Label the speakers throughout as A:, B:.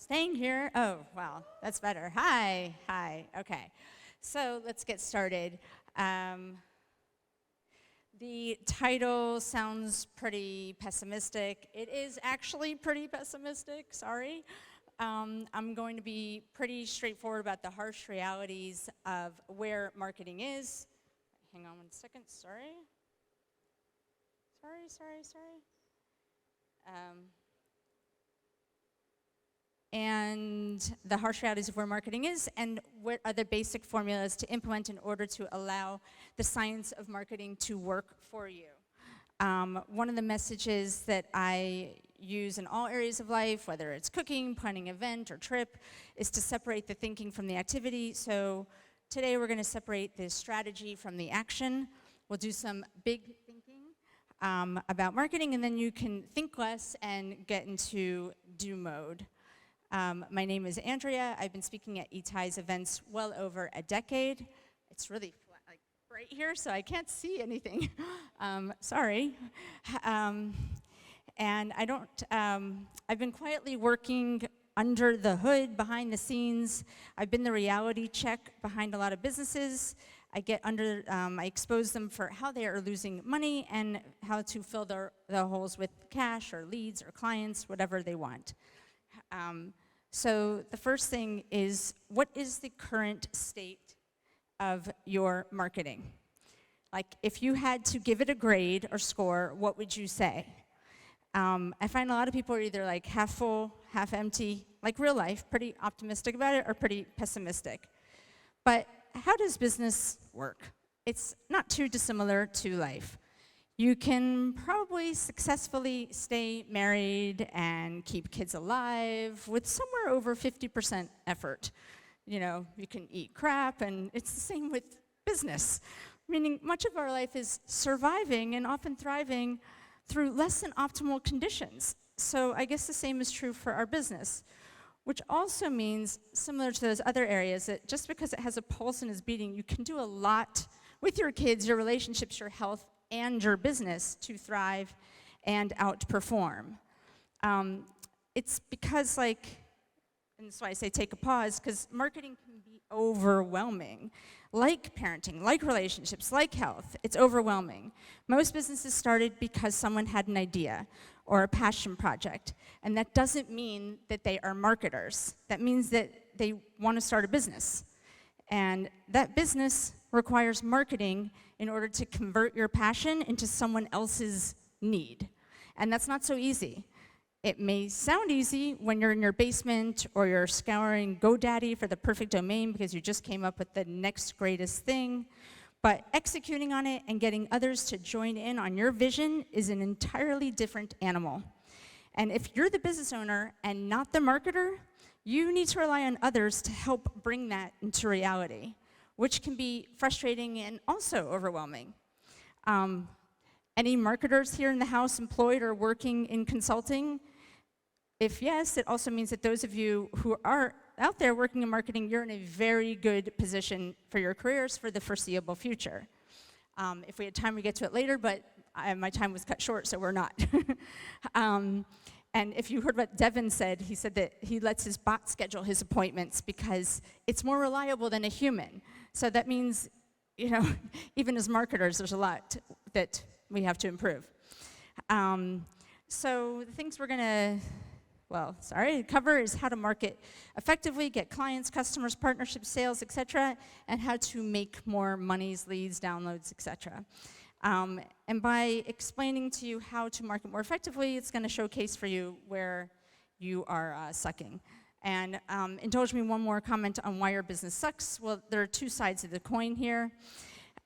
A: Staying here? Oh, wow, that's better. Hi. Okay, so let's get started. The title sounds pretty pessimistic. It is actually pretty pessimistic, sorry. I'm going to be pretty straightforward about the harsh realities of where marketing is. Hang on 1 second, sorry. And the harsh realities of where marketing is and what are the basic formulas to implement in order to allow the science of marketing to work for you. One of the messages that I use in all areas of life, whether it's cooking, planning an event, or trip, is to separate the thinking from the activity. So today we're going to separate the strategy from the action. We'll do some big thinking about marketing, and then you can think less and get into do mode. My name is Andrea. I've been speaking at ETI's events well over a decade. It's really bright here, so I can't see anything. Sorry. And I've been quietly working under the hood, behind the scenes. I've been the reality check behind a lot of businesses. I expose them for how they are losing money and how to fill the holes with cash or leads or clients, whatever they want. So the first thing is, what is the current state of your marketing? Like, if you had to give it a grade or score, what would you say? I find a lot of people are either like half full, half empty, like real life, pretty optimistic about it, or pretty pessimistic. But how does business work? It's not too dissimilar to life. You can probably successfully stay married and keep kids alive with somewhere over 50% effort. You know, you can eat crap, and it's the same with business. Meaning much of our life is surviving and often thriving through less than optimal conditions. So I guess the same is true for our business, which also means, similar to those other areas, that just because it has a pulse and is beating, you can do a lot with your kids, your relationships, your health, and your business to thrive and outperform. It's because, and that's why I say take a pause, because marketing can be overwhelming. Like parenting, like relationships, like health, it's overwhelming. Most businesses started because someone had an idea or a passion project, and that doesn't mean that they are marketers. That means that they want to start a business. And that business requires marketing in order to convert your passion into someone else's need. And that's not so easy. It may sound easy when you're in your basement or you're scouring GoDaddy for the perfect domain because you just came up with the next greatest thing, but executing on it and getting others to join in on your vision is an entirely different animal. And if you're the business owner and not the marketer, you need to rely on others to help bring that into reality, which can be frustrating and also overwhelming. Any marketers here in the house employed or working in consulting? If yes, it also means that those of you who are out there working in marketing, you're in a very good position for your careers for the foreseeable future. If we had time, we get to it later, but my time was cut short, so we're not. And if you heard what Devin said, he said that he lets his bot schedule his appointments because it's more reliable than a human. So that means, you know, even as marketers, there's a lot that we have to improve. So the things we're going to, cover is how to market effectively, get clients, customers, partnerships, sales, etc., and how to make more monies, leads, downloads, etc. And by explaining to you how to market more effectively, it's going to showcase for you where you are sucking. And indulge me one more comment on why your business sucks. Well, there are two sides of the coin here.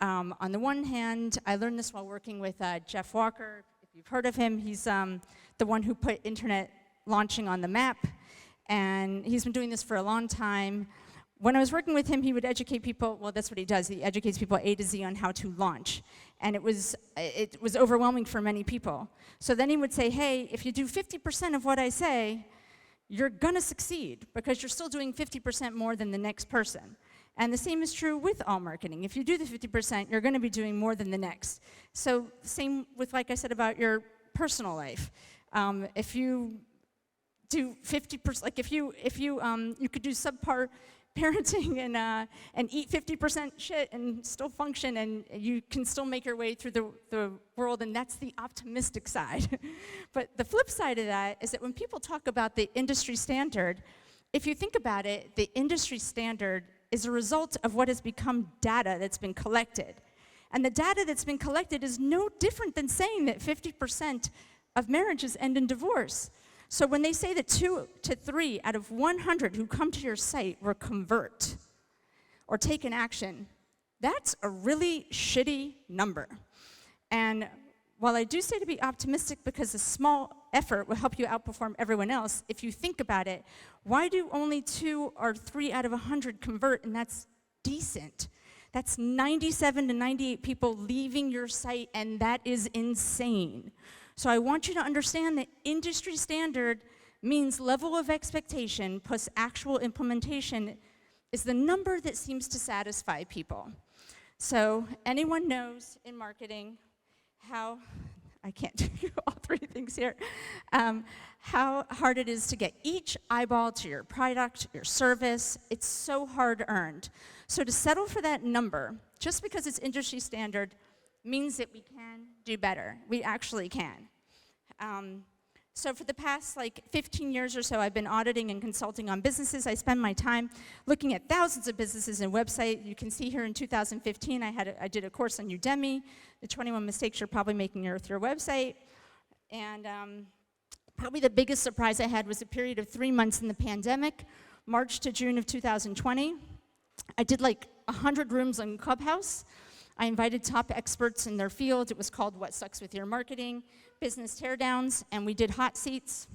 A: On the one hand, I learned this while working with Jeff Walker. If you've heard of him, he's the one who put internet launching on the map, and he's been doing this for a long time. When I was working with him, he would educate people, well, that's what he does, he educates people A to Z on how to launch, and it was overwhelming for many people. So then he would say, hey, if you do 50% of what I say, you're gonna succeed, because you're still doing 50% more than the next person. And the same is true with all marketing. If you do the 50%, you're gonna be doing more than the next. So same with, like I said, about your personal life. If you do 50%, like if you you could do subpar parenting and eat 50% shit and still function, and you can still make your way through the world, and that's the optimistic side. But the flip side of that is that when people talk about the industry standard, if you think about it, the industry standard is a result of what has become data that's been collected. And the data that's been collected is no different than saying that 50% of marriages end in divorce. So when they say that 2 to 3 out of 100 who come to your site will convert or take an action, that's a really shitty number. And while I do say to be optimistic because a small effort will help you outperform everyone else, if you think about it, why do only 2 or 3 out of 100 convert, and that's decent? That's 97 to 98 people leaving your site, and that is insane. So I want you to understand that industry standard means level of expectation plus actual implementation is the number that seems to satisfy people. So anyone knows in marketing how, I can't do all 3 things here, how hard it is to get each eyeball to your product, your service. It's so hard earned. So to settle for that number, just because it's industry standard, means that we can do better. We actually can. So for the past 15 years or so, I've been auditing and consulting on businesses. I spend my time looking at thousands of businesses and websites. You can see here in 2015, I did a course on Udemy, the 21 mistakes you're probably making with your website. And probably the biggest surprise I had was a period of 3 months in the pandemic, March to June of 2020. I did 100 rooms on Clubhouse. I invited top experts in their field. It was called What Sucks With Your Marketing, Business Teardowns, and we did hot seats.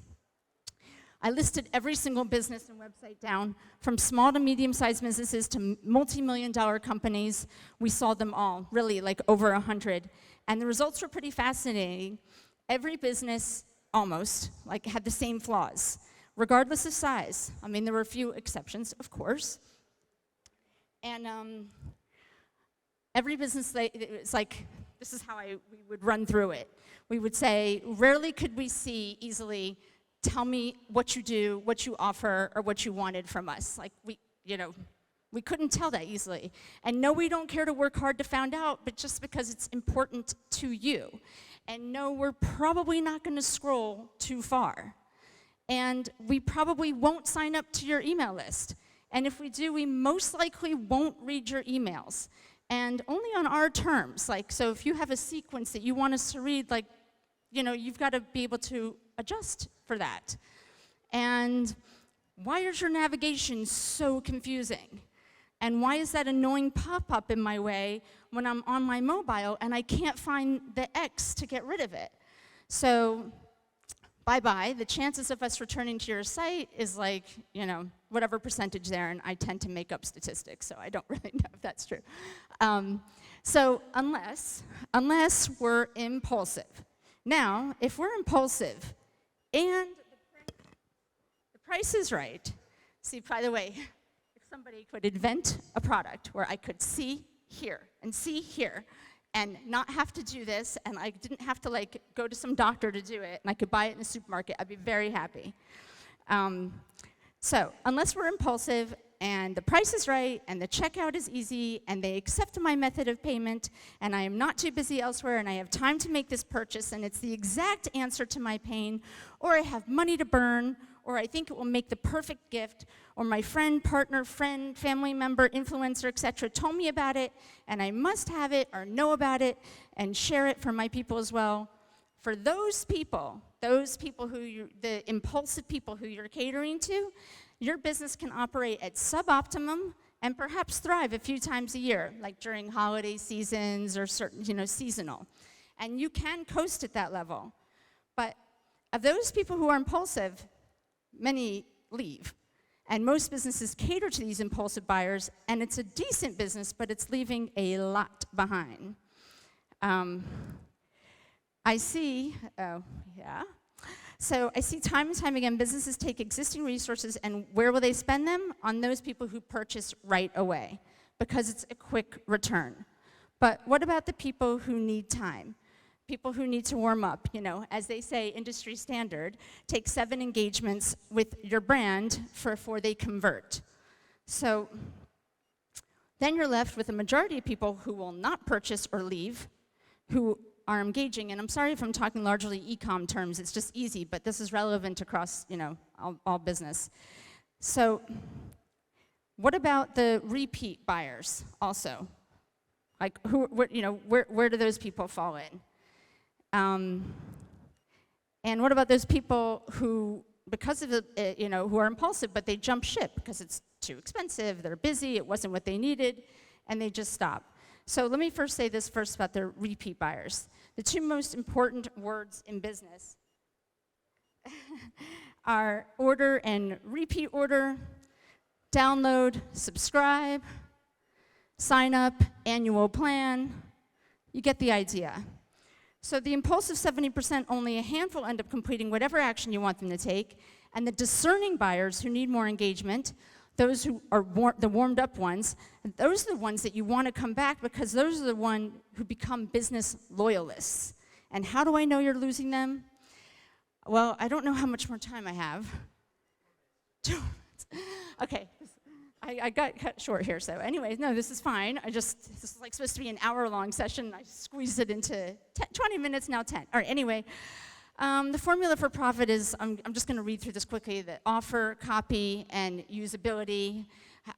A: I listed every single business and website down, from small to medium-sized businesses to multi-million-dollar companies. We saw them all, really, over 100. And the results were pretty fascinating. Every business, almost, had the same flaws, regardless of size. I mean, there were a few exceptions, of course. And every business, it's this is how we would run through it. We would say, rarely could we see easily, tell me what you do, what you offer, or what you wanted from us. We couldn't tell that easily. And no, we don't care to work hard to find out, but just because it's important to you. And no, we're probably not going to scroll too far. And we probably won't sign up to your email list. And if we do, we most likely won't read your emails. And only on our terms. So if you have a sequence that you want us to read, you've got to be able to adjust for that. And why is your navigation so confusing? And why is that annoying pop-up in my way when I'm on my mobile and I can't find the X to get rid of it? So, bye-bye. The chances of us returning to your site is whatever percentage there, and I tend to make up statistics, so I don't really know if that's true. So unless we're impulsive. Now, if we're impulsive and the price is right, see, by the way, if somebody could invent a product where I could see here and not have to do this, and I didn't have to go to some doctor to do it, and I could buy it in the supermarket, I'd be very happy. So unless we're impulsive and the price is right and the checkout is easy and they accept my method of payment and I am not too busy elsewhere and I have time to make this purchase and it's the exact answer to my pain, or I have money to burn, or I think it will make the perfect gift, or my friend, partner, family member, influencer, etc. told me about it and I must have it or know about it and share it for my people as well. For those people the impulsive people who you're catering to, your business can operate at suboptimum and perhaps thrive a few times a year, like during holiday seasons or certain, seasonal. And you can coast at that level. But of those people who are impulsive, many leave. And most businesses cater to these impulsive buyers, and it's a decent business, but it's leaving a lot behind. I see time and time again, businesses take existing resources and where will they spend them? On those people who purchase right away, because it's a quick return. But what about the people who need time? people who need to warm up, as they say, industry standard, take 7 engagements with your brand before they convert. So then you're left with a majority of people who will not purchase or leave, who are engaging. And I'm sorry if I'm talking largely e-com terms, it's just easy, but this is relevant across, all business. So what about the repeat buyers also? Like, where do those people fall in? And what about those people who, because of who are impulsive, but they jump ship because it's too expensive, they're busy, it wasn't what they needed, and they just stop. So let me first say this first about the repeat buyers. The 2 most important words in business are order and repeat order, download, subscribe, sign up, annual plan. You get the idea. So the impulsive 70%, only a handful end up completing whatever action you want them to take, and the discerning buyers who need more engagement, those who are the warmed up ones, those are the ones that you want to come back because those are the ones who become business loyalists. And how do I know you're losing them? Well, I don't know how much more time I have. 2 minutes. Okay, I got cut short here, so anyways, no, this is fine. This is like supposed to be an hour-long session. I squeezed it into 20 minutes, now 10. All right, anyway. The formula for profit is, I'm just going to read through this quickly, the offer, copy, and usability.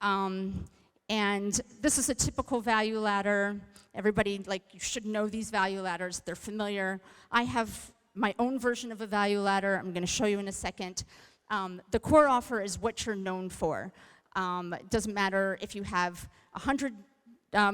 A: And this is a typical value ladder. Everybody, you should know these value ladders. They're familiar. I have my own version of a value ladder. I'm going to show you in a second. The core offer is what you're known for. It doesn't matter if you have 100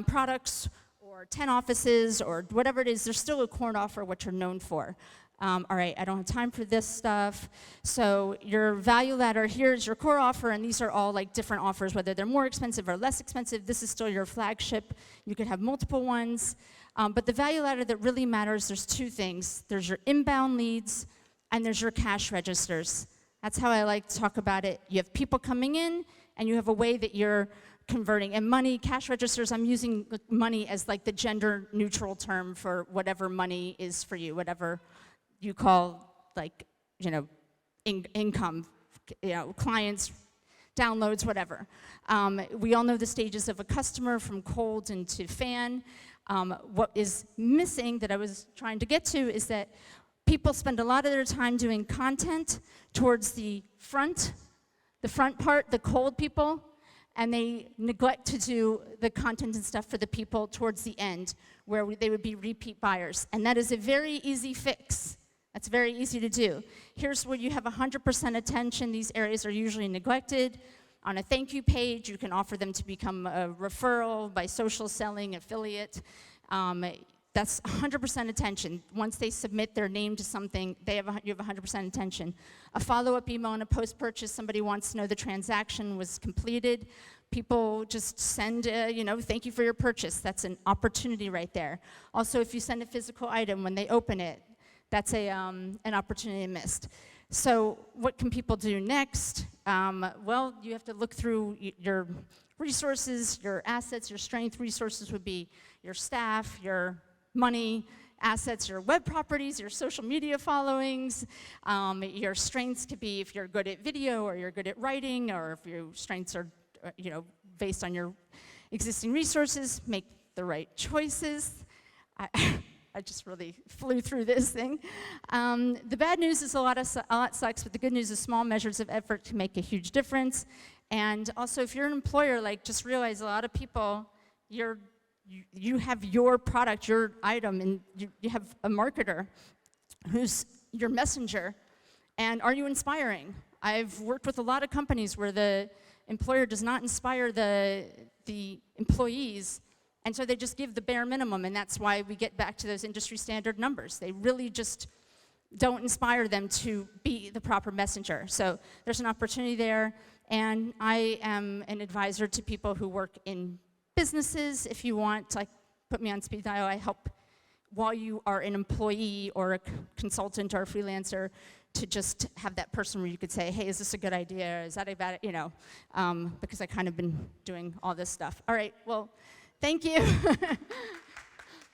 A: products or 10 offices or whatever it is, there's still a core offer, what you're known for. All right, I don't have time for this stuff. So your value ladder, here's your core offer, and these are all different offers, whether they're more expensive or less expensive. This is still your flagship. You could have multiple ones. But the value ladder that really matters, there's 2 things. There's your inbound leads, and there's your cash registers. That's how I like to talk about it. You have people coming in, and you have a way that you're converting. And money, cash registers, I'm using money as the gender neutral term for whatever money is for you, whatever you call income, clients, downloads, whatever. We all know the stages of a customer from cold into fan. What is missing that I was trying to get to is that people spend a lot of their time doing content towards the front part, the cold people, and they neglect to do the content and stuff for the people towards the end, where they would be repeat buyers. And that is a very easy fix. That's very easy to do. Here's where you have 100% attention. These areas are usually neglected. On a thank you page, you can offer them to become a referral by social selling, affiliate. That's 100% attention. Once they submit their name to something, you have 100% attention. A follow-up email and a post-purchase, somebody wants to know the transaction was completed. People just send, thank you for your purchase. That's an opportunity right there. Also, if you send a physical item, when they open it, that's an opportunity missed. So what can people do next? Well, you have to look through your resources, your assets, your strength. Resources would be your staff, your money, assets, your web properties, your social media followings. Your strengths could be if you're good at video or you're good at writing, or if your strengths are based on your existing resources. Make the right choices. I just really flew through this thing. The bad news is a lot sucks, but the good news is small measures of effort can make a huge difference. And also, if you're an employer, just realize a lot of people, you have your product, your item, and you have a marketer who's your messenger. And are you inspiring? I've worked with a lot of companies where the employer does not inspire the employees, and so they just give the bare minimum, and that's why we get back to those industry standard numbers. They really just don't inspire them to be the proper messenger. So there's an opportunity there, and I am an advisor to people who work in businesses. If you want, put me on speed dial. I help while you are an employee or a consultant or a freelancer to just have that person where you could say, hey, is this a good idea? Is that a bad, because I kind of been doing all this stuff. All right, well, thank you.